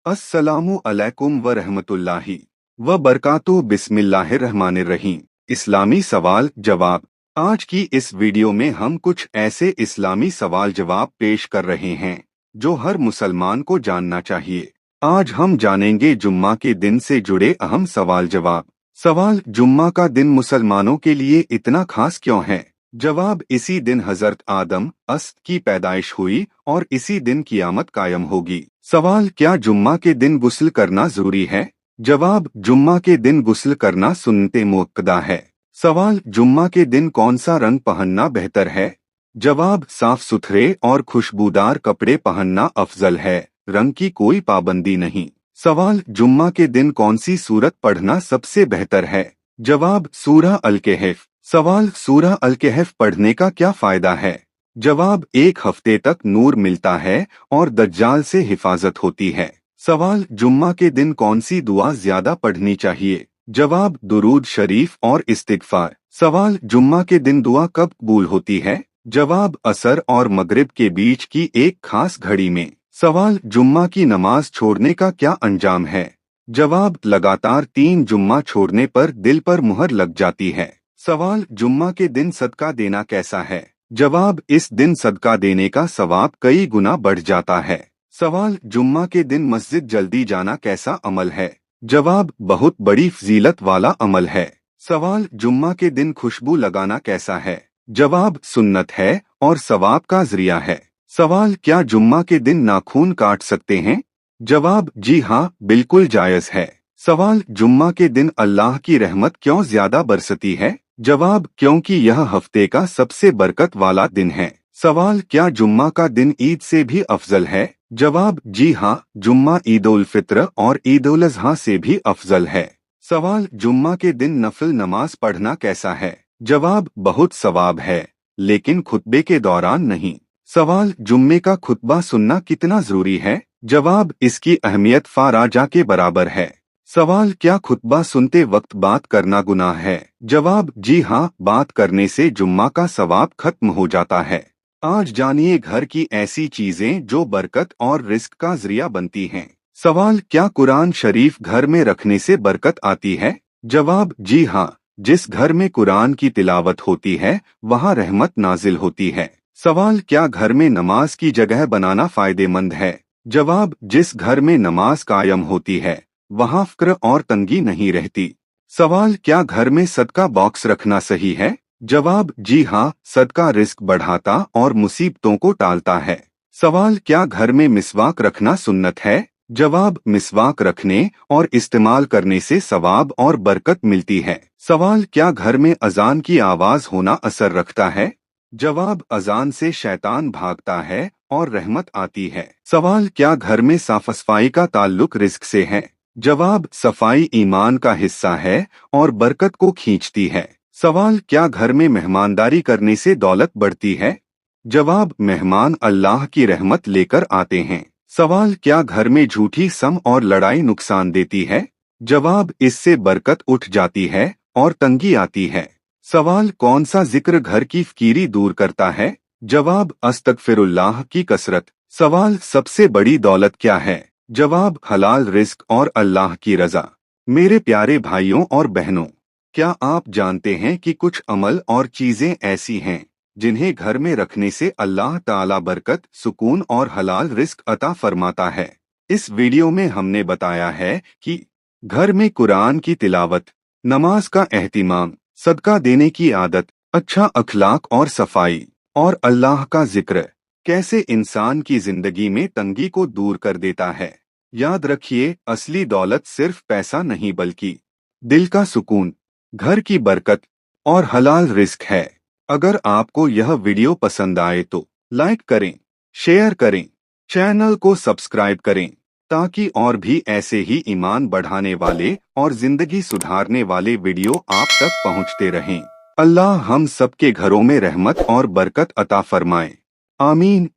अस्सलामु अलैकुम व रहमतुल्लाहि व बरकातुहू। बिस्मिल्लाहिर्रहमानिर्रहीम। इस्लामी सवाल जवाब। आज की इस वीडियो में हम कुछ ऐसे इस्लामी सवाल जवाब पेश कर रहे हैं जो हर मुसलमान को जानना चाहिए। आज हम जानेंगे जुम्मा के दिन से जुड़े अहम सवाल जवाब। सवाल: जुम्मा का दिन मुसलमानों के लिए इतना खास क्यों है? जवाब: इसी दिन हजरत आदम की पैदाइश हुई और इसी दिन क़यामत कायम होगी। सवाल: क्या जुम्मा के दिन गुस्ल करना जरूरी है? जवाब: जुम्मा के दिन गुस्ल करना सुन्नते मुअक्कदा है। सवाल: जुम्मा के दिन कौन सा रंग पहनना बेहतर है? जवाब: साफ सुथरे और खुशबूदार कपड़े पहनना अफजल है, रंग की कोई पाबंदी नहीं। सवाल: जुम्मा के दिन कौन सी सूरत पढ़ना सबसे बेहतर है? जवाब: सूरह अल-कहफ। सवाल: सूरह अल-कहफ पढ़ने का क्या फायदा है? जवाब: एक हफ्ते तक नूर मिलता है और दज्जाल से हिफाजत होती है। सवाल: जुम्मा के दिन कौन सी दुआ ज्यादा पढ़नी चाहिए? जवाब: दुरूद शरीफ और इस्तिगफार। सवाल: जुम्मा के दिन दुआ कब कबूल होती है? जवाब: असर और मगरिब के बीच की एक खास घड़ी में। सवाल: जुम्मा की नमाज छोड़ने का क्या अंजाम है? जवाब: लगातार 3 जुम्मा छोड़ने पर दिल पर मुहर लग जाती है। सवाल: जुम्मा के दिन सदका देना कैसा है? जवाब: इस दिन सदका देने का सवाब कई गुना बढ़ जाता है। सवाल: जुम्मा के दिन मस्जिद जल्दी जाना कैसा अमल है? जवाब: बहुत बड़ी फजीलत वाला अमल है। सवाल: जुम्मा के दिन खुशबू लगाना कैसा है? जवाब: सुन्नत है और सवाब का जरिया है। सवाल: क्या जुम्मा के दिन नाखून काट सकते हैं? जवाब: जी हाँ, बिल्कुल जायज है। सवाल: जुम्मा के दिन अल्लाह की रहमत क्यों ज्यादा बरसती है? जवाब: क्योंकि यह हफ्ते का सबसे बरकत वाला दिन है। सवाल: क्या जुम्मा का दिन ईद से भी अफजल है? जवाब: जी हाँ, जुम्मा ईद उल फित्र और ईद उल अज़हा से भी अफजल है। सवाल: जुम्मा के दिन नफिल नमाज पढ़ना कैसा है? जवाब: बहुत सवाब है, लेकिन खुतबे के दौरान नहीं। सवाल: जुम्मे का खुतबा सुनना कितना जरूरी है? जवाब: इसकी अहमियत फाराजा के बराबर है। सवाल: क्या खुतबा सुनते वक्त बात करना गुनाह है? जवाब: जी हाँ, बात करने से जुम्मा का सवाब खत्म हो जाता है। आज जानिए घर की ऐसी चीजें जो बरकत और रिस्क का जरिया बनती हैं। सवाल: क्या कुरान शरीफ घर में रखने से बरकत आती है? जवाब: जी हाँ, जिस घर में कुरान की तिलावत होती है वहाँ रहमत नाजिल होती है। सवाल: क्या घर में नमाज की जगह बनाना फायदेमंद है? जवाब: जिस घर में नमाज कायम होती है वहाँ फ़क्र और तंगी नहीं रहती। सवाल: क्या घर में सदका बॉक्स रखना सही है? जवाब: जी हाँ, सदका रिस्क बढ़ाता और मुसीबतों को टालता है। सवाल: क्या घर में मिसवाक रखना सुन्नत है? जवाब: मिसवाक रखने और इस्तेमाल करने से सवाब और बरकत मिलती है। सवाल: क्या घर में अजान की आवाज होना असर रखता है? जवाब: अजान से शैतान भागता है और रहमत आती है। सवाल: क्या घर में साफ सफाई का ताल्लुक रिस्क से है? जवाब: सफाई ईमान का हिस्सा है और बरकत को खींचती है। सवाल: क्या घर में मेहमानदारी करने से दौलत बढ़ती है? जवाब: मेहमान अल्लाह की रहमत लेकर आते हैं। सवाल: क्या घर में झूठी सम और लड़ाई नुकसान देती है? जवाब: इससे बरकत उठ जाती है और तंगी आती है। सवाल: कौन सा जिक्र घर की फकीरी दूर करता है? जवाब: अस्तगफिरुल्लाह की कसरत। सवाल: सबसे बड़ी दौलत क्या है? जवाब: हलाल रिस्क और अल्लाह की रजा। मेरे प्यारे भाइयों और बहनों, क्या आप जानते हैं कि कुछ अमल और चीजें ऐसी हैं जिन्हें घर में रखने से अल्लाह ताला बरकत, सुकून और हलाल रिस्क अता फरमाता है। इस वीडियो में हमने बताया है कि घर में कुरान की तिलावत, नमाज का एहतिमाम, सदका देने की आदत, अच्छा अखलाक और सफाई और अल्लाह का जिक्र कैसे इंसान की जिंदगी में तंगी को दूर कर देता है। याद रखिए, असली दौलत सिर्फ पैसा नहीं बल्कि दिल का सुकून, घर की बरकत और हलाल रिस्क है। अगर आपको यह वीडियो पसंद आए तो लाइक करें, शेयर करें, चैनल को सब्सक्राइब करें ताकि और भी ऐसे ही ईमान बढ़ाने वाले और जिंदगी सुधारने वाले वीडियो आप तक पहुंचते रहें। अल्लाह हम सबके घरों में रहमत और बरकत अता फरमाए। आमीन।